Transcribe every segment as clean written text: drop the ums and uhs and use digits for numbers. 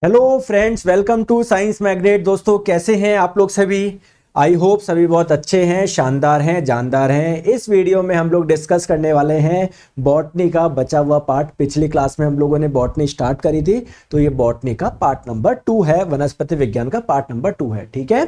Hello friends, welcome to science magnet. दोस्तों, कैसे हैं आप लोग सभी? आई होप सभी बहुत अच्छे हैं, शानदार हैं, जानदार हैं। इस वीडियो में हम लोग डिस्कस करने वाले हैं बॉटनी का बचा हुआ पार्ट। पिछली क्लास में हम लोगों ने बॉटनी स्टार्ट करी थी, तो ये बॉटनी का पार्ट नंबर 2 है, वनस्पति विज्ञान का पार्ट नंबर 2 है। ठीक है,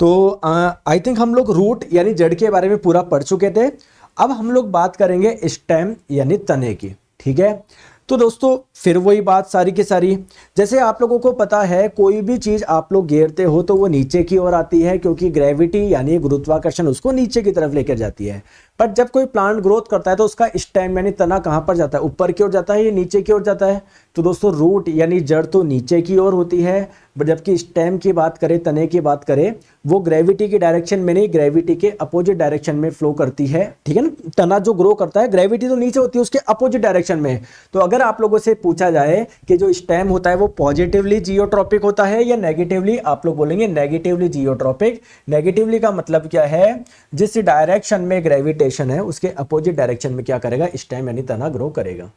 तो आई थिंक हम लोग रूट यानी जड़ के बारे में पूरा पढ़ चुके थे। अब हम लोग बात करेंगे स्टेम यानी तने की। ठीक है, तो दोस्तों फिर वही बात सारी की सारी, जैसे आप लोगों को पता है कोई भी चीज आप लोग घेरते हो तो वो नीचे की ओर आती है, क्योंकि ग्रेविटी यानी गुरुत्वाकर्षण उसको नीचे की तरफ लेकर जाती है। पर जब कोई प्लांट ग्रोथ करता है तो उसका स्टेम यानी तना कहां पर जाता है? ऊपर की ओर जाता है या नीचे की ओर जाता है? तो दोस्तों रूट यानी जड़ तो नीचे की ओर होती है, जबकि स्टेम की बात करें, तने की बात करें, वो ग्रेविटी की डायरेक्शन में नहीं, ग्रेविटी के अपोजिट डायरेक्शन में फ्लो करती है। ठीक है ना, तना जो ग्रो करता है ग्रेविटी तो नीचे होती है, उसके अपोजिट डायरेक्शन में। तो अगर आप लोगों से पूछा जाए कि जो स्टेम होता है वो पॉजिटिवली जियोट्रॉपिक होता है या नेगेटिवली, आप लोग बोलेंगे नेगेटिवली जियोट्रॉपिक। नेगेटिवली का मतलब क्या है? जिस डायरेक्शन में ग्रेविटेशन है उसके अपोजिट डायरेक्शन में क्या करेगा? स्टेम यानी तना ग्रो करेगा।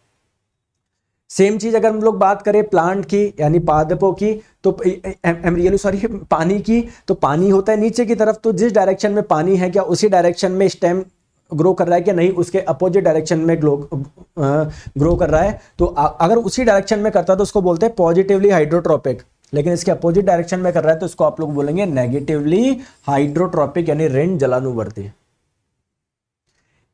सेम चीज अगर हम लोग बात करें प्लांट की यानी पादपों की, तो पानी की, तो पानी होता है नीचे की तरफ, तो जिस डायरेक्शन में पानी है क्या उसी डायरेक्शन में स्टेम ग्रो कर रहा है क्या? नहीं, उसके अपोजिट डायरेक्शन में ग्रो कर रहा है। तो अगर उसी डायरेक्शन में करता है तो उसको बोलते हैं पॉजिटिवली हाइड्रोट्रोपिक, लेकिन इसके अपोजिट डायरेक्शन में कर रहा है तो इसको आप लोग बोलेंगे नेगेटिवली हाइड्रोट्रोपिक यानी ऋण जलानुवर्ती।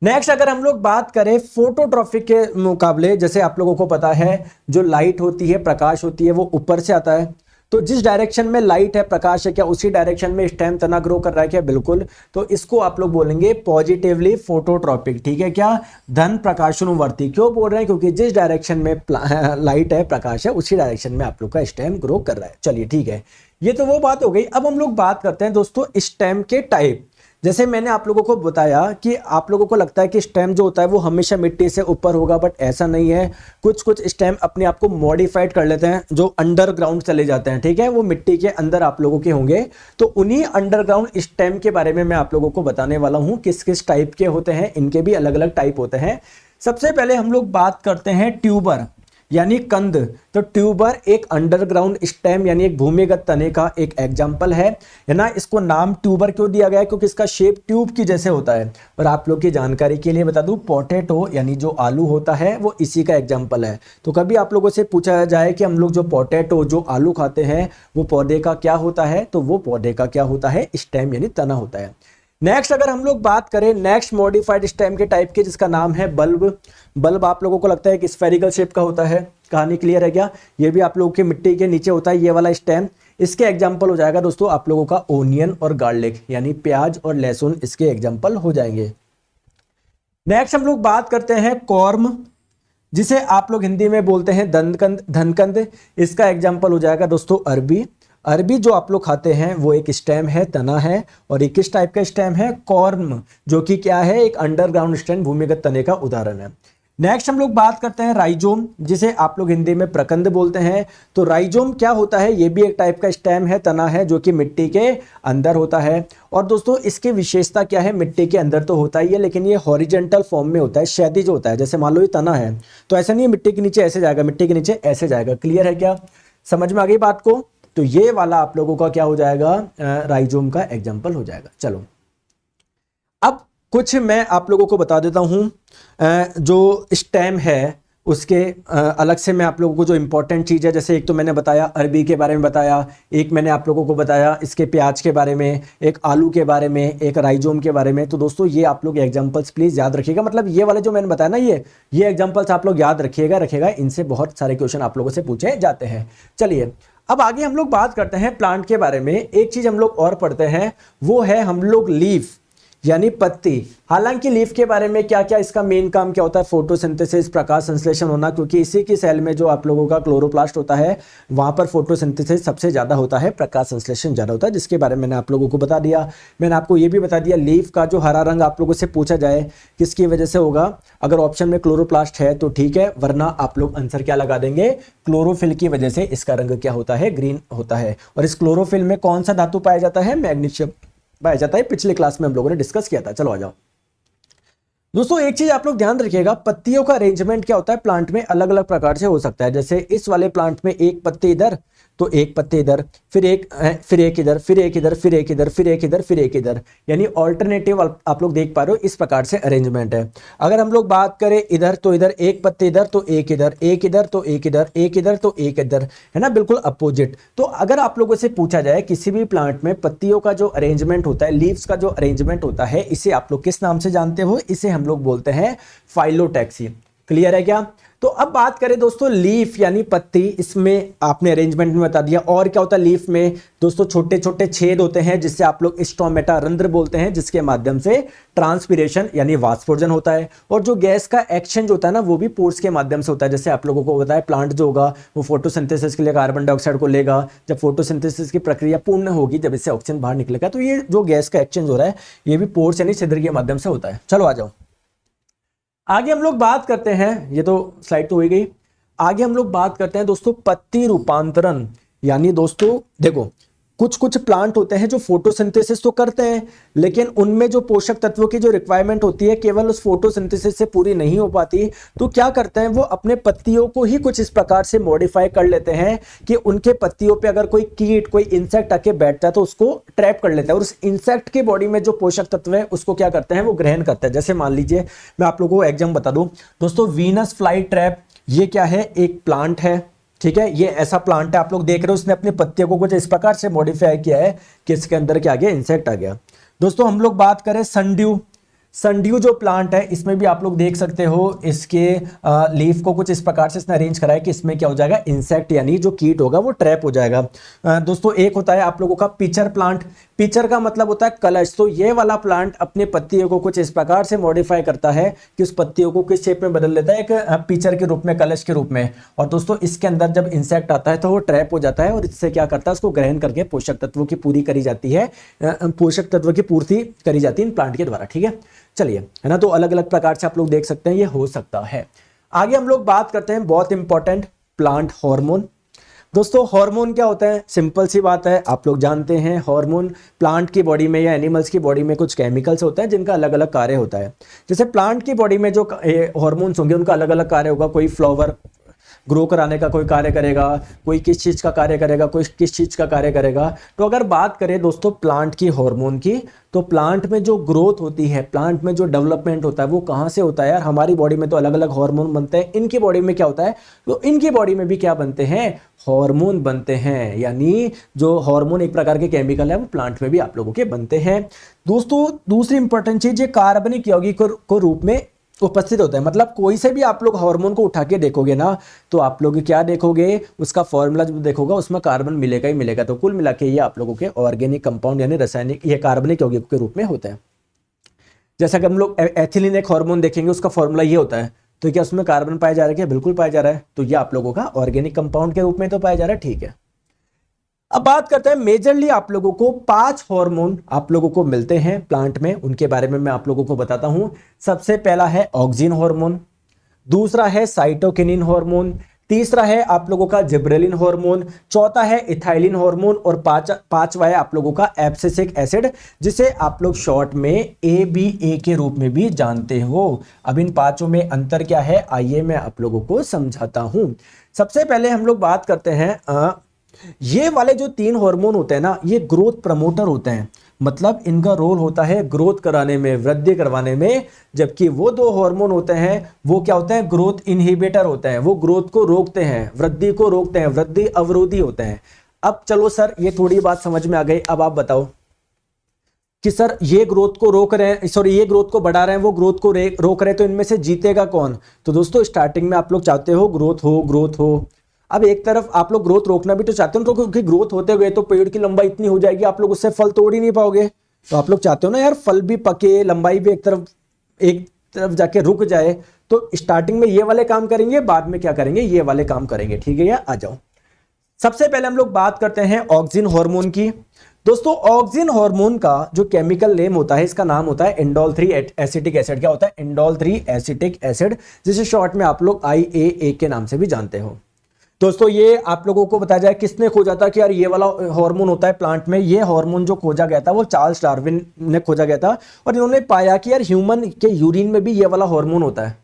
नेक्स्ट अगर हम लोग बात करें फोटोट्रॉपिक के मुकाबले, जैसे आप लोगों को पता है जो लाइट होती है, प्रकाश होती है, वो ऊपर से आता है। तो जिस डायरेक्शन में लाइट है, प्रकाश है, क्या उसी डायरेक्शन में स्टेम तना ग्रो कर रहा है क्या? बिल्कुल। तो इसको आप लोग बोलेंगे पॉजिटिवली फोटोट्रॉपिक। ठीक है, क्या? धन प्रकाशानुवर्ती। क्यों बोल रहे हैं? क्योंकि जिस डायरेक्शन में लाइट है, प्रकाश है, उसी डायरेक्शन में आप लोग का स्टेम ग्रो कर रहा है। चलिए ठीक है, ये तो वो बात हो गई। अब हम लोग बात करते हैं दोस्तों स्टेम के टाइप। जैसे मैंने आप लोगों को बताया कि आप लोगों को लगता है कि स्टेम जो होता है वो हमेशा मिट्टी से ऊपर होगा, बट ऐसा नहीं है। कुछ कुछ स्टेम अपने आप को मॉडिफाइड कर लेते हैं, जो अंडरग्राउंड चले जाते हैं। ठीक है, वो मिट्टी के अंदर आप लोगों के होंगे। तो उन्हीं अंडरग्राउंड स्टेम के बारे में मैं आप लोगों को बताने वाला हूं, किस किस टाइप के होते हैं। इनके भी अलग अलग टाइप होते हैं। सबसे पहले हम लोग बात करते हैं ट्यूबर यानी कंद। तो ट्यूबर एक अंडरग्राउंड स्टेम यानी एक भूमिगत तने का एक एग्जाम्पल है ना। इसको नाम ट्यूबर क्यों दिया गया है? क्योंकि इसका शेप ट्यूब की जैसे होता है। और आप लोग की जानकारी के लिए बता दूं, पोटैटो यानी जो आलू होता है वो इसी का एग्जाम्पल है। तो कभी आप लोगों से पूछा जाए कि हम लोग जो पोटैटो जो आलू खाते हैं वो पौधे का क्या होता है, तो वो पौधे का क्या होता है? स्टेम यानी तना होता है। नेक्स्ट अगर हम लोग बात करें नेक्स्ट मॉडिफाइड स्टेम के टाइप के, जिसका नाम है बल्ब। बल्ब आप लोगों को लगता है कि स्फेरिकल शेप का होता है। कहानी क्लियर है क्या? ये भी आप लोगों के मिट्टी के नीचे होता है ये वाला स्टेम। इसके एग्जाम्पल हो जाएगा दोस्तों आप लोगों का ओनियन और गार्लिक यानी प्याज और लहसुन, इसके एग्जाम्पल हो जाएंगे। नेक्स्ट हम लोग बात करते हैं कॉर्म, जिसे आप लोग हिंदी में बोलते हैं धनकंद। इसका एग्जाम्पल हो जाएगा दोस्तों अरबी। अरबी जो आप लोग खाते हैं वो एक स्टेम है, तना है। और एक किस टाइप का स्टेम है? कॉर्म, जो कि क्या है? एक अंडरग्राउंड स्टेम, भूमिगत तने का उदाहरण है। नेक्स्ट हम लोग बात करते हैं राइजोम, जिसे आप लोग हिंदी में प्रकंद बोलते हैं। तो राइजोम क्या होता है? ये भी एक टाइप का स्टेम है, तना है, जो कि मिट्टी के अंदर होता है। और दोस्तों इसकी विशेषता क्या है? मिट्टी के अंदर तो होता ही है, लेकिन ये हॉरिजेंटल फॉर्म में होता है, क्षैतिज होता है। जैसे मान लो ये तना है तो ऐसा नहीं है मिट्टी के नीचे ऐसे जाएगा, मिट्टी के नीचे ऐसे जाएगा। क्लियर है क्या? समझ में आ गई बात को? तो ये वाला आप लोगों का क्या हो जाएगा? राइजोम का एग्जाम्पल हो जाएगा। चलो अब कुछ मैं आप लोगों को बता देता हूं, जो स्टेम है उसके अलग से मैं आप लोगों को जो इंपॉर्टेंट चीज़ है, जैसे एक तो मैंने बताया अरबी के बारे में बताया, एक मैंने आप लोगों को बताया इसके प्याज के बारे में, एक आलू के बारे में, एक राइजोम के बारे में। तो दोस्तों ये आप लोग एग्जांपल्स प्लीज़ याद रखिएगा। मतलब ये वाले जो मैंने बताया ना, ये एग्जांपल्स आप लोग याद रखिएगा। इनसे बहुत सारे क्वेश्चन आप लोगों से पूछे जाते हैं। चलिए अब आगे हम लोग बात करते हैं प्लांट के बारे में। एक चीज़ हम लोग और पढ़ते हैं, वो है हम लोग लीफ यानी पत्ती। हालांकि लीफ के बारे में क्या क्या इसका मेन काम क्या होता है? फोटोसिंथेसिस, प्रकाश संश्लेषण होना, क्योंकि इसी की सेल में जो आप लोगों का क्लोरोप्लास्ट होता है वहां पर फोटोसिंथेसिस सबसे ज्यादा होता है, प्रकाश संश्लेषण ज्यादा होता है, जिसके बारे में मैंने आप लोगों को बता दिया। मैंने आपको ये भी बता दिया लीफ का जो हरा रंग आप लोगों से पूछा जाए किसकी वजह से होगा, अगर ऑप्शन में क्लोरोप्लास्ट है तो ठीक है, वरना आप लोग आंसर क्या लगा देंगे? क्लोरोफिल की वजह से इसका रंग क्या होता है? ग्रीन होता है। और इस क्लोरोफिल में कौन सा धातु पाया जाता है? मैग्नीशियम पाया जाता है। पिछले क्लास में हम लोगों ने डिस्कस किया था। चलो आ जाओ दोस्तों, एक चीज आप लोग ध्यान रखिएगा, पत्तियों का अरेंजमेंट क्या होता है प्लांट में? अलग अलग प्रकार से हो सकता है। जैसे इस वाले प्लांट में एक पत्ती इधर, तो एक पत्ते इधर, फिर एक इधर, फिर एक इधर, फिर एक इधर, फिर एक इधर, फिर एक इधर, यानी ऑल्टरनेटिव आप लोग देख पा रहे हो, इस प्रकार से अरेंजमेंट है। अगर हम लोग बात करें इधर तो इधर एक पत्ते इधर तो एक इधर, एक इधर तो एक इधर, एक इधर तो एक इधर, है ना, बिल्कुल अपोजिट। तो अगर आप लोगों से पूछा जाए किसी भी प्लांट में पत्तियों का जो अरेंजमेंट होता है, लीव्स का जो अरेंजमेंट होता है, इसे आप लोग किस नाम से जानते हो? इसे हम लोग बोलते हैं फाइलोटैक्सी। क्लियर है क्या? तो अब बात करें दोस्तों लीफ यानी पत्ती, इसमें आपने अरेंजमेंट में बता दिया। और क्या होता है लीफ में? दोस्तों छोटे छोटे छेद होते हैं जिससे आप लोग स्टोमेटा, रंध्र बोलते हैं, जिसके माध्यम से ट्रांसपीरेशन यानी वाष्पोर्जन होता है। और जो गैस का एक्सचेंज होता है ना, वो भी पोर्स के माध्यम से होता है। जैसे आप लोगों को बताया प्लांट जो होगा वो फोटोसिंथेसिस के लिए कार्बन डाइऑक्साइड को लेगा, जब फोटोसिंथेसिस की प्रक्रिया पूर्ण होगी, जब इससे ऑक्सीजन बाहर निकलेगा, तो ये जो गैस का एक्सचेंज हो रहा है ये भी पोर्स यानी छिद्र के माध्यम से होता है। चलो आ जाओ आगे हम लोग बात करते हैं, ये तो स्लाइड तो हो गई। आगे हम लोग बात करते हैं दोस्तों पत्ती रूपांतरण, यानी दोस्तों देखो कुछ कुछ प्लांट होते हैं जो फोटोसिंथेसिस तो करते हैं, लेकिन उनमें जो पोषक तत्वों की जो रिक्वायरमेंट होती है केवल उस फोटोसिंथेसिस से पूरी नहीं हो पाती। तो क्या करते हैं वो अपने पत्तियों को ही कुछ इस प्रकार से मॉडिफाई कर लेते हैं कि उनके पत्तियों पे अगर कोई कीट, कोई इंसेक्ट आके बैठता है तो उसको ट्रैप कर लेता है, और उस इंसेक्ट की बॉडी में जो पोषक तत्व है उसको क्या करते हैं वो ग्रहण करते हैं। जैसे मान लीजिए मैं आप लोगों को एग्जाम्पल बता दूं दोस्तों, वीनस फ्लाई ट्रैप, ये क्या है? एक प्लांट है, ठीक है, ये ऐसा प्लांट है आप लोग देख रहे हो, उसने अपने पत्तियों को कुछ इस प्रकार से मॉडिफाई किया है कि इसके अंदर क्या आ गया? इंसेक्ट आ गया। दोस्तों हम लोग बात करें सनड्यू, सनड्यू जो प्लांट है इसमें भी आप लोग देख सकते हो इसके लीफ को कुछ इस प्रकार से इसने अरेंज करा है कि इसमें क्या हो जाएगा? इंसेक्ट यानी जो कीट होगा वो ट्रैप हो जाएगा। दोस्तों एक होता है आप लोगों का पिचर प्लांट, पिचर का मतलब होता है कलश। तो ये वाला प्लांट अपने पत्तियों को कुछ इस प्रकार से मॉडिफाई करता है कि उस पत्तियों को किस शेप में बदल लेता है, एक पिचर के रूप में, कलश के रूप में। और दोस्तों इसके अंदर जब इंसेक्ट आता है तो वो ट्रैप हो जाता है और इससे क्या करता है? उसको ग्रहण करके पोषक तत्वों की पूरी करी जाती है, पोषक तत्वों की पूर्ति करी जाती है इन प्लांट के द्वारा। ठीक है, चलिए, है ना। तो अलग अलग प्रकार से आप लोग देख सकते हैं ये हो सकता है। आगे हम लोग बात करते हैं बहुत इंपॉर्टेंट प्लांट हार्मोन। दोस्तों हार्मोन क्या होता है? सिंपल सी बात है, आप लोग जानते हैं हार्मोन प्लांट की बॉडी में या एनिमल्स की बॉडी में कुछ केमिकल्स होते हैं जिनका अलग अलग कार्य होता है। जैसे प्लांट की बॉडी में जो हार्मोन्स होंगे उनका अलग अलग कार्य होगा। कोई फ्लावर ग्रो कराने का कोई कार्य करेगा, कोई किस चीज़ का कार्य करेगा, कोई किस चीज़ का कार्य करेगा। तो अगर बात करें दोस्तों प्लांट की हार्मोन की, तो प्लांट में जो ग्रोथ होती है, प्लांट में जो डेवलपमेंट होता है वो कहाँ से होता है यार? हमारी बॉडी में तो अलग अलग हार्मोन बनते हैं, इनकी बॉडी में क्या होता है? तो इनकी बॉडी में भी क्या बनते हैं? हार्मोन बनते हैं। यानी जो हार्मोन एक प्रकार के केमिकल है वो प्लांट में भी आप लोगों के बनते हैं। दोस्तों दूसरी इंपॉर्टेंट चीज, ये कार्बनिक यौगिक को रूप में उपस्थित होता है। मतलब कोई से भी आप लोग हार्मोन को उठा के देखोगे ना, तो आप लोग क्या देखोगे? उसका फॉर्मूला जब देखोगे उसमें कार्बन मिलेगा ही मिलेगा। तो कुल मिला के ये आप लोगों के ऑर्गेनिक कंपाउंड यानी रासायनिक, ये कार्बनिक यौगिक के रूप में होता है। जैसा कि हम लोग एथिलीन एक हार्मोन देखेंगे, उसका फॉर्मूला ये होता है। तो क्या उसमें कार्बन पाया जा रहा है? क्या बिल्कुल पाया जा रहा है। तो ये आप लोगों का ऑर्गेनिक कंपाउंड के रूप में तो पाया जा रहा है। ठीक है, अब बात करते हैं मेजरली आप लोगों को 5 हार्मोन आप लोगों को मिलते हैं प्लांट में, उनके बारे में मैं आप लोगों को बताता हूं। सबसे पहला है ऑक्सिन हार्मोन, दूसरा है साइटोकिनिन हार्मोन, तीसरा है आप लोगों का जिब्रेलिन हार्मोन, चौथा है इथाइलिन हार्मोन और पांचवा है आप लोगों का एब्सिसिक एसिड, जिसे आप लोग शॉर्ट में ABA के रूप में भी जानते हो। अब इन पांचों में अंतर क्या है आइए मैं आप लोगों को समझाता हूं। सबसे पहले हम लोग बात करते हैं ये वाले जो 3 हार्मोन होते हैं ना, ये ग्रोथ प्रमोटर होते हैं। मतलब इनका रोल होता है ग्रोथ कराने में, वृद्धि करवाने में। जबकि वो 2 हार्मोन होते हैं वो क्या होते हैं? ग्रोथ इनहिबिटर होते हैं, वो ग्रोथ को रोकते हैं, वृद्धि को रोकते हैं, वृद्धि अवरोधी होते हैं। अब चलो सर ये थोड़ी बात समझ में आ गई। अब आप बताओ कि सर ये ग्रोथ को रोक रहे हैं, सॉरी ये ग्रोथ को बढ़ा रहे हैं, वो ग्रोथ को रोक रहे हैं, तो इनमें से जीतेगा कौन? तो दोस्तों स्टार्टिंग में आप लोग चाहते हो ग्रोथ हो, ग्रोथ हो। अब एक तरफ आप लोग ग्रोथ रोकना भी तो चाहते हो, तो क्योंकि ग्रोथ होते हुए तो पेड़ की लंबाई इतनी हो जाएगी आप लोग उससे फल तोड़ ही नहीं पाओगे। तो आप लोग चाहते हो ना यार फल भी पके, लंबाई भी एक तरफ जाके रुक जाए। तो स्टार्टिंग में ये वाले काम करेंगे, बाद में क्या करेंगे? ये वाले काम करेंगे। ठीक है यार, आ जाओ। सबसे पहले हम लोग बात करते हैं ऑक्सिन हार्मोन की। दोस्तों ऑक्सिन हार्मोन का जो केमिकल नेम होता है, इसका नाम होता है इंडोल 3 एसिटिक एसिड। क्या होता है? इंडोल 3 एसिटिक एसिड, जिसे शॉर्ट में आप लोग IAA के नाम से भी जानते हो। दोस्तों ये आप लोगों को बताया जाए किसने खोजा था कि यार ये वाला हार्मोन होता है प्लांट में। ये हार्मोन जो खोजा गया था वो चार्ल्स डार्विन ने खोजा गया था, और इन्होंने पाया कि यार ह्यूमन के यूरिन में भी ये वाला हार्मोन होता है।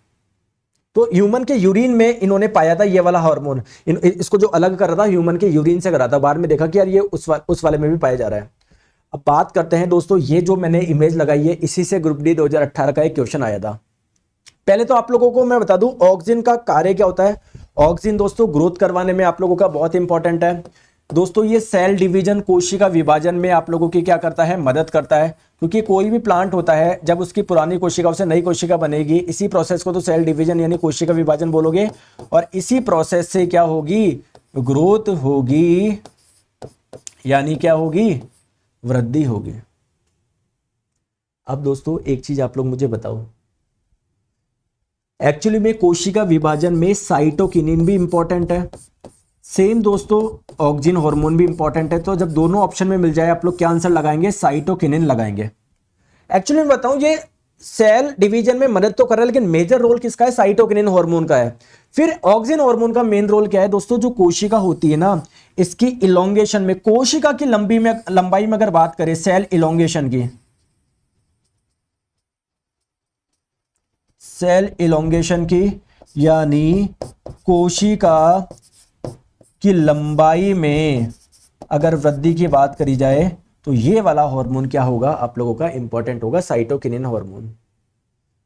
तो ह्यूमन के यूरिन में इन्होंने पाया था ये वाला हार्मोन, इसको जो अलग कर रहा था ह्यूमन के यूरिन से कर रहा था, बाद में देखा कि यार ये उस वाले में भी पाया जा रहा है। अब बात करते हैं दोस्तों, ये जो मैंने इमेज लगाई है इसी से ग्रुप डी 2018 का एक क्वेश्चन आया था। पहले तो आप लोगों को मैं बता दूं ऑक्सिन का कार्य क्या होता है। ऑक्सिन दोस्तों ग्रोथ करवाने में आप लोगों का बहुत इंपॉर्टेंट है दोस्तों। ये सेल डिवीजन, कोशिका विभाजन में आप लोगों की क्या करता है, मदद करता है, क्योंकि कोई भी प्लांट होता है जब उसकी पुरानी कोशिकाओं से नई कोशिका बनेगी, इसी प्रोसेस को तो सेल डिवीजन यानी कोशिका विभाजन बोलोगे, और इसी प्रोसेस से क्या होगी, ग्रोथ होगी, यानी क्या होगी, वृद्धि होगी। अब दोस्तों एक चीज आप लोग मुझे बताओ, एक्चुअली में कोशिका विभाजन में साइटोकिनिन भी इंपॉर्टेंट है, सेम दोस्तों ऑक्सिन हार्मोन भी इंपॉर्टेंट है। तो जब दोनों ऑप्शन में मिल जाए आप लोग क्या आंसर लगाएंगे, साइटोकिनिन लगाएंगे। एक्चुअली मैं बताऊं ये सेल डिवीजन में मदद तो कर रहा है, लेकिन मेजर रोल किसका है, साइटोकिनिन हार्मोन का है। फिर ऑक्सिन हार्मोन का मेन रोल क्या है दोस्तों, जो कोशिका होती है ना इसकी इलोंगेशन में, कोशिका की लंबाई में अगर बात करें सेल इलोंगेशन की, सेल इलोंगेशन की यानी कोशिका की लंबाई में अगर वृद्धि की बात करी जाए तो ये वाला हार्मोन क्या होगा आप लोगों का, इंपॉर्टेंट होगा, साइटोकिनिन हार्मोन।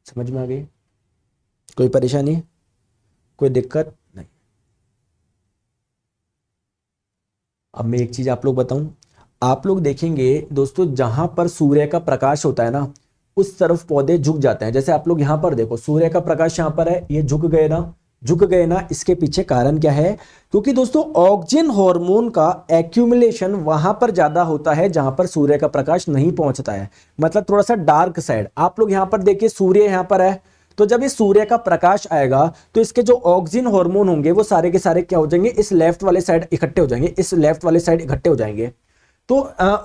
समझ में आ गई, कोई परेशानी, कोई दिक्कत नहीं। अब मैं एक चीज आप लोग बताऊं, आप लोग देखेंगे दोस्तों जहां पर सूर्य का प्रकाश होता है ना उस तरफ पौधे झुक जाते हैं। जैसे आप लोग यहां पर देखो सूर्य का प्रकाश यहां पर है, ये झुक गए ना, इसके पीछे कारण क्या है, क्योंकि दोस्तों ऑक्सिन हार्मोन का एक्यूमुलेशन वहां पर ज्यादा होता है जहां पर सूर्य का प्रकाश नहीं पहुंचता है, मतलब थोड़ा सा डार्क साइड। आप लोग यहां पर देखिए सूर्य यहां पर है, तो जब इस सूर्य का प्रकाश आएगा तो इसके जो ऑक्सिन हार्मोन होंगे वो सारे के सारे क्या हो जाएंगे, इस लेफ्ट वाले साइड इकट्ठे हो जाएंगे, इस लेफ्ट वाले साइड इकट्ठे हो जाएंगे। तो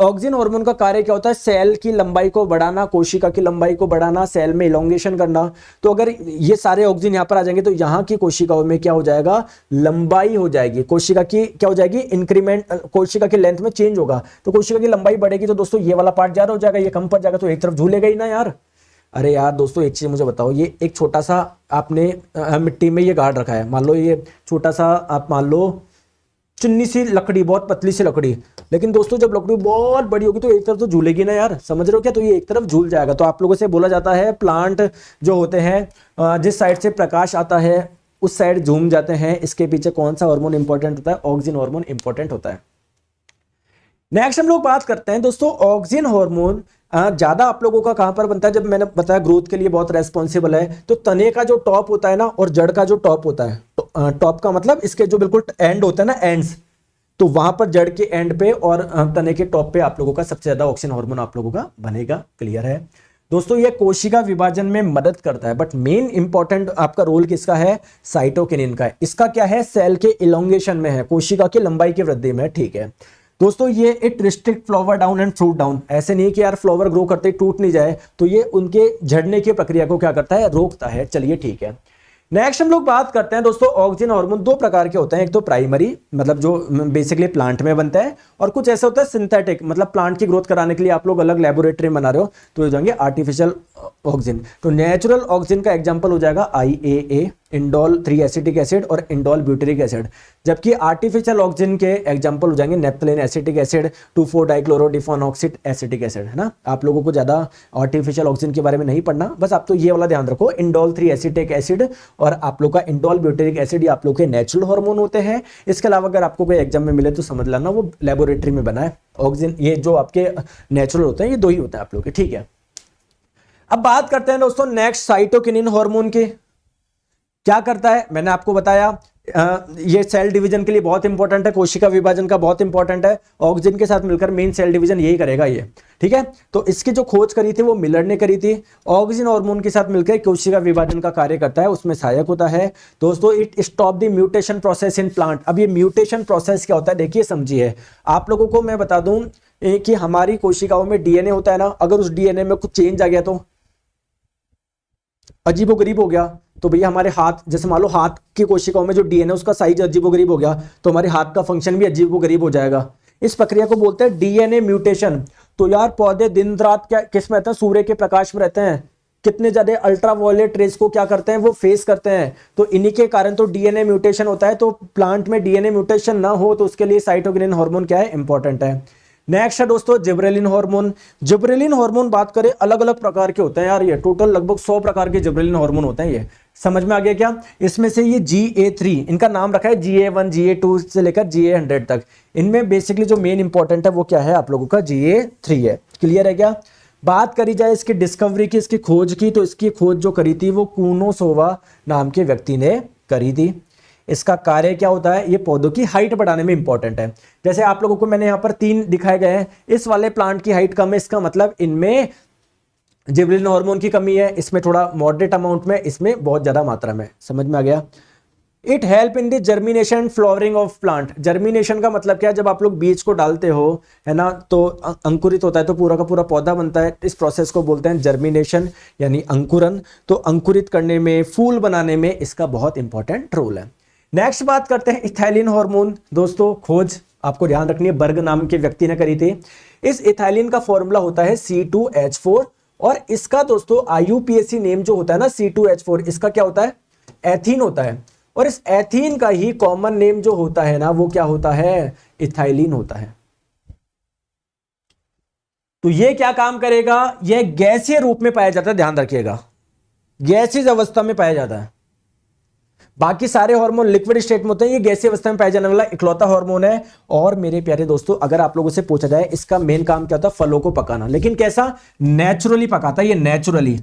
ऑक्सिन हार्मोन का कार्य क्या होता है, सेल की लंबाई को बढ़ाना, कोशिका की लंबाई को बढ़ाना, सेल में इलोंगेशन करना। तो अगर ये सारे ऑक्सिन यहां पर आ जाएंगे तो यहां की कोशिकाओं में क्या हो जाएगा, लंबाई हो जाएगी, कोशिका की क्या हो जाएगी, इंक्रीमेंट, कोशिका की लेंथ में चेंज होगा। तो कोशिका की लंबाई बढ़ेगी तो दोस्तों ये वाला पार्ट ज्यादा हो जाएगा, ये कम पड़ जाएगा, तो एक तरफ झूलेगा ही ना यार। अरे यार दोस्तों एक चीज मुझे बताओ, ये एक छोटा सा आपने मिट्टी में ये गाड़ रखा है, मान लो ये छोटा सा आप मान लो चुन्नी सी लकड़ी, बहुत पतली सी लकड़ी, लेकिन दोस्तों जब लकड़ी बहुत बड़ी होगी तो एक तरफ तो झूलेगी ना यार, समझ रहे हो क्या, तो ये एक तरफ झूल जाएगा। तो आप लोगों से बोला जाता है प्लांट जो होते हैं जिस साइड से प्रकाश आता है उस साइड झूम जाते हैं। इसके पीछे कौन सा हार्मोन इंपॉर्टेंट होता है, ऑक्सिन हार्मोन इंपॉर्टेंट होता है। नेक्स्ट हम लोग बात करते हैं दोस्तों ऑक्सिन हार्मोन ज्यादा आप लोगों का कहां पर बनता है, जब मैंने बताया ग्रोथ के लिए बहुत रेस्पॉन्सिबल है, तो तने का जो टॉप होता है ना और जड़ का जो टॉप होता है, टॉप का मतलब इसके जो बिल्कुल एंड होता है ना, एंड्स, तो वहां पर जड़ के एंड पे और तने के टॉप पे आप लोगों का सबसे ज्यादा ऑक्सिन हार्मोन आप लोगों का बनेगा। क्लियर है दोस्तों, ये कोशिका विभाजन में मदद करता है, बट मेन इंपॉर्टेंट आपका रोल किसका है, साइटोकिनिन का है। इसका क्या है, सेल के इलोंगेशन में है, कोशिका की लंबाई की वृद्धि में। ठीक है दोस्तों, ये it restrict flower down and fruit down, ऐसे नहीं कि यार फ्लावर ग्रो करते ही टूट नहीं जाए, तो ये उनके झड़ने की प्रक्रिया को क्या करता है, रोकता है। चलिए ठीक है, नेक्स्ट हम लोग बात करते हैं दोस्तों ऑक्सिन हार्मोन दो प्रकार के होते हैं, एक तो प्राइमरी मतलब जो बेसिकली प्लांट में बनता है, और कुछ ऐसा होता है सिंथेटिक, मतलब प्लांट की ग्रोथ कराने के लिए आप लोग अलग लेबोरेटरी बना रहे हो तो हो जाएंगे आर्टिफिशियल ऑक्सिन। तो नेचुरल ऑक्सिन का एग्जांपल हो जाएगा IAA, इंडोल 3 एसिटिक एसिड और इंडोल ब्यूटेरिक एसिड, जबकि आर्टिफिशियल ऑक्सिन के एग्जांपल हो जाएंगे नेप्थलीन एसिटिक एसिड, 2,4-डाइक्लोरोडिफोनॉक्सिड एसिटिक एसिड, है ना। आप लोगों को ज्यादा आर्टिफिशियल ऑक्सिन के बारे में नहीं पढ़ना, बस आप तो ये वाला ध्यान रखो, इंडोल 3 एसिटिक एसिड और आप लोग का इंडोल ब्यूटेरिक एसिड, ये आप लोग के नेचुरल हार्मोन होते हैं। इसके अलावा अगर आपको कोई एग्जाम में मिले तो समझ लेना वो लेबोरेटरी में बना है। ऑक्सिन ये जो आपके नेचुरल होते हैं ये दो ही होते हैं आप लोग के, ठीक है। अब बात करते हैं दोस्तों नेक्स्ट साइटोकिनिन हार्मोन की, क्या करता है मैंने आपको बताया, ये सेल डिवीजन के लिए बहुत इंपॉर्टेंट है, कोशिका विभाजन का बहुत इंपॉर्टेंट है, ऑक्सिन के साथ मिलकर मेन सेल डिवीजन यही करेगा ये, ठीक है। तो इसकी जो खोज करी थी वो मिलर ने करी थी, ऑक्सिन हार्मोन के साथ मिलकर कोशिका विभाजन का कार्य करता है, उसमें सहायक होता है दोस्तों। It stop the mutation process in plant. अब ये म्यूटेशन प्रोसेस क्या होता है देखिए समझिए, आप लोगों को मैं बता दूं कि हमारी कोशिकाओं में डीएनए होता है ना, अगर उस डीएनए में कुछ चेंज आ गया तो अजीबोगरीब हो गया, तो भैया हमारे हाथ, जैसे मान लो हाथ की कोशिकाओं में जो डीएनए उसका साइज अजीबोगरीब हो गया तो हमारे हाथ का फंक्शन भी अजीबोगरीब हो जाएगा। इस प्रक्रिया को बोलते हैं डीएनए म्यूटेशन। तो यार पौधे दिन रात क्या किस में रहते हैं, सूर्य के प्रकाश में रहते हैं, कितने ज्यादा अल्ट्रावायलेट रेज को क्या करते हैं, वो फेस करते हैं। तो इन्हीं के कारण तो डीएनए म्यूटेशन होता है। तो प्लांट में डीएनए म्यूटेशन ना हो तो उसके लिए साइटोकिनिन हार्मोन क्या है, इंपॉर्टेंट है। नेक्स्ट है दोस्तों जिब्रेलिन हार्मोन। जिब्रेलिन हार्मोन बात करें अलग अलग प्रकार के होते हैं यार, ये टोटल लगभग 100 प्रकार के जिब्रेलिन हार्मोन होते हैं। ये समझ में आ गया क्या? इसमें से ये GA3, इनका नाम रखा है GA1 GA2 से लेकर GA100 तक। इनमें बेसिकली जो मेन इंपॉर्टेंट है वो क्या है आप लोगों का, GA3 है। क्लियर है क्या? बात करी जाए इसकी डिस्कवरी की, इसकी खोज की, तो इसकी खोज जो करी थी वो कुनोसोवा नाम के व्यक्ति ने करी थी। इसका कार्य क्या होता है, ये पौधों की हाइट बढ़ाने में इंपॉर्टेंट है। जैसे आप लोगों को मैंने यहाँ पर 3 दिखाए गए हैं, इस वाले प्लांट की हाइट कम है, इसका मतलब इनमें जिब्रेलिन हार्मोन की कमी है, इसमें थोड़ा मॉडरेट अमाउंट में, इसमें बहुत ज्यादा मात्रा में। समझ में आ गया? It help in the germination flowering of plant. Germination का मतलब क्या है, जब आप लोग बीज को डालते हो है ना, तो अंकुरित होता है तो पूरा का पूरा पौधा बनता है। इस प्रोसेस को बोलते हैं जर्मिनेशन यानी अंकुरन। तो अंकुरित करने में, फूल बनाने में इसका बहुत इंपॉर्टेंट रोल है। नेक्स्ट बात करते हैं इथाइलिन हार्मोन। दोस्तों खोज आपको ध्यान रखनी है, बर्ग नाम के व्यक्ति ने करी थी। इस इथाइलिन का फॉर्मूला होता है C2H4 और इसका दोस्तों IUPAC नेम जो होता है ना C2H4, इसका क्या होता है, एथीन होता है। और इस एथीन का ही कॉमन नेम जो होता है ना वो क्या होता है, इथाइलिन होता है। तो ये क्या काम करेगा, ये गैसीय रूप में पाया जाता है, ध्यान रखिएगा, गैसीय अवस्था में पाया जाता है। बाकी सारे हार्मोन लिक्विड स्टेट में होते हैं, ये गैसीय अवस्था में पाया जाने वाला इकलौता हार्मोन है। और मेरे प्यारे दोस्तों अगर आप लोगों से पूछा जाए इसका मेन काम क्या होता है, फलों को पकाना। लेकिन कैसा, नेचुरली पकाता है ये, नेचुरली।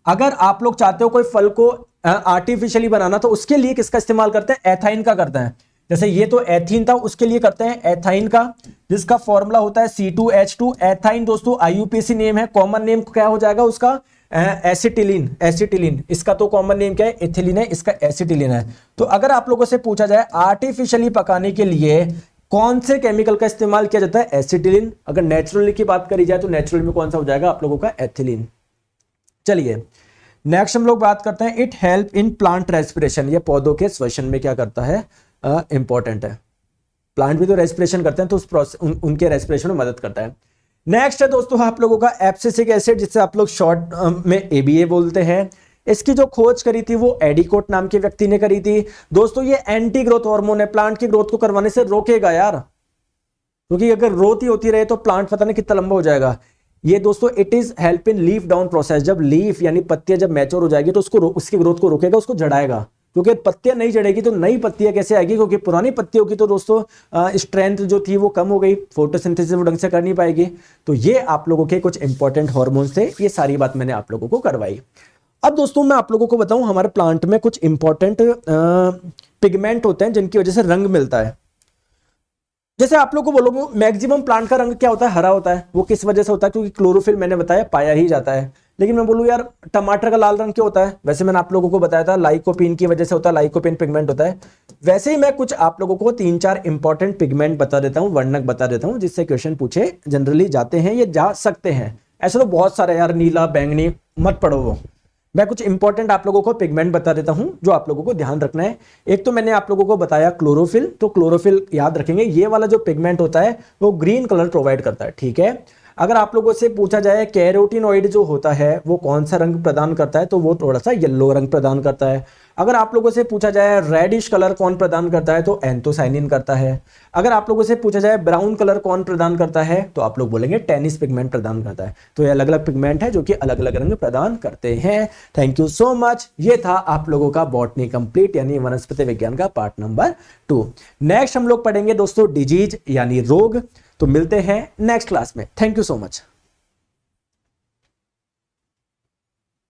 अगर आप लोग चाहते हो कोई फल को आर्टिफिशियली बनाना तो उसके लिए किसका इस्तेमाल करते हैं, एथाइन का करते हैं। जैसे ये तो एथीन था, उसके लिए करते हैं एथाइन का, जिसका फॉर्मूला होता है C2H2। एथाइन दोस्तों IUPAC नेम है, कॉमन नेम क्या हो जाएगा उसका, एसिटिलीन। एसिटिलीन इसका तो कॉमन नेम क्या है, इथिलीन है, इसका एसिटिलीन है। तो अगर आप लोगों से पूछा जाए आर्टिफिशियली पकाने के लिए कौन से केमिकल का इस्तेमाल किया जाता है, एसिटिलीन। अगर नेचुरली की बात करी जाए तो नेचुरल में कौन सा हो जाएगा आप लोगों का, एथिलीन। चलिए नेक्स्ट हम लोग बात करते हैं, it help in plant respiration. ये पौधों के श्वसन में क्या करता है, इंपॉर्टेंट है। प्लांट भी तो रेस्पिरेशन करते हैं तो उस प्रोसेस उनके रेस्पिरेशन में मदद करता है। नेक्स्ट है दोस्तों आप लोगों का एब्सिसिक एसिड, जिससे आप लोग शॉर्ट में ABA बोलते हैं। इसकी जो खोज करी थी वो एडिकोट नाम के व्यक्ति ने करी थी। दोस्तों ये एंटी ग्रोथ हार्मोन है, प्लांट की ग्रोथ को करवाने से रोकेगा यार, क्योंकि अगर ग्रोथ ही होती रहे तो प्लांट पता नहीं कितना लंबा हो जाएगा। ये दोस्तों it is help in leaf down process. जब लीफ यानी पत्तियां जब मैच्योर हो जाएगी तो उसकी ग्रोथ को रोकेगा, उसको जड़ाएगा। क्योंकि पत्तियां नहीं जड़ेगी तो नई पत्तियां कैसे आएगी, क्योंकि पुरानी पत्तियों की तो दोस्तों स्ट्रेंथ जो थी वो कम हो गई, फोटोसिंथेसिस वो ढंग से कर नहीं पाएगी। तो ये आप लोगों के कुछ इंपॉर्टेंट हार्मोन थे, ये सारी बात मैंने आप लोगों को करवाई। अब दोस्तों मैं आप लोगों को बताऊं, हमारे प्लांट में कुछ इंपॉर्टेंट पिगमेंट होते हैं जिनकी वजह से रंग मिलता है। जैसे आप लोगों को बोलोगे मैक्सिमम प्लांट का रंग क्या होता है, हरा होता है। वो किस वजह से होता है, क्योंकि क्लोरोफिल मैंने बताया पाया ही जाता है। लेकिन मैं बोलूँ यार टमाटर का लाल रंग क्यों होता है, वैसे मैंने आप लोगों को बताया था लाइकोपीन की वजह से होता है, लाइकोपीन पिगमेंट होता है। वैसे ही मैं कुछ आप लोगों को 3-4 इंपॉर्टेंट पिगमेंट बता देता हूँ, वर्णक बता देता हूँ, जिससे क्वेश्चन पूछे जनरली जाते हैं, ये जा सकते हैं। ऐसे तो बहुत सारे यार, नीला बैंगनी मत पढ़ो वो। मैं कुछ इंपॉर्टेंट आप लोगों को पिगमेंट बता देता हूं जो आप लोगों को ध्यान रखना है। एक तो मैंने आप लोगों को बताया क्लोरोफिल, तो क्लोरोफिल याद रखेंगे, ये वाला जो पिगमेंट होता है वो ग्रीन कलर प्रोवाइड करता है, ठीक है। अगर आप लोगों से पूछा जाए कैरोटिनॉइड जो होता है वो कौन सा रंग प्रदान करता है, तो वो थोड़ा सा येलो रंग प्रदान करता है। अगर आप लोगों से पूछा जाए रेडिश कलर कौन प्रदान करता है, तो एंथोसाइनिन करता है। अगर आप लोगों से पूछा जाए ब्राउन कलर कौन प्रदान करता है, तो आप लोग बोलेंगे टेनिस पिगमेंट प्रदान करता है। तो ये अलग अलग पिगमेंट है जो कि अलग अलग रंग प्रदान करते हैं। Thank you so much. ये था आप लोगों का बॉटनी कंप्लीट यानी वनस्पति विज्ञान का पार्ट नंबर 2। नेक्स्ट हम लोग पढ़ेंगे दोस्तों डिजीज यानी रोग। तो मिलते हैं नेक्स्ट क्लास में। Thank you so much.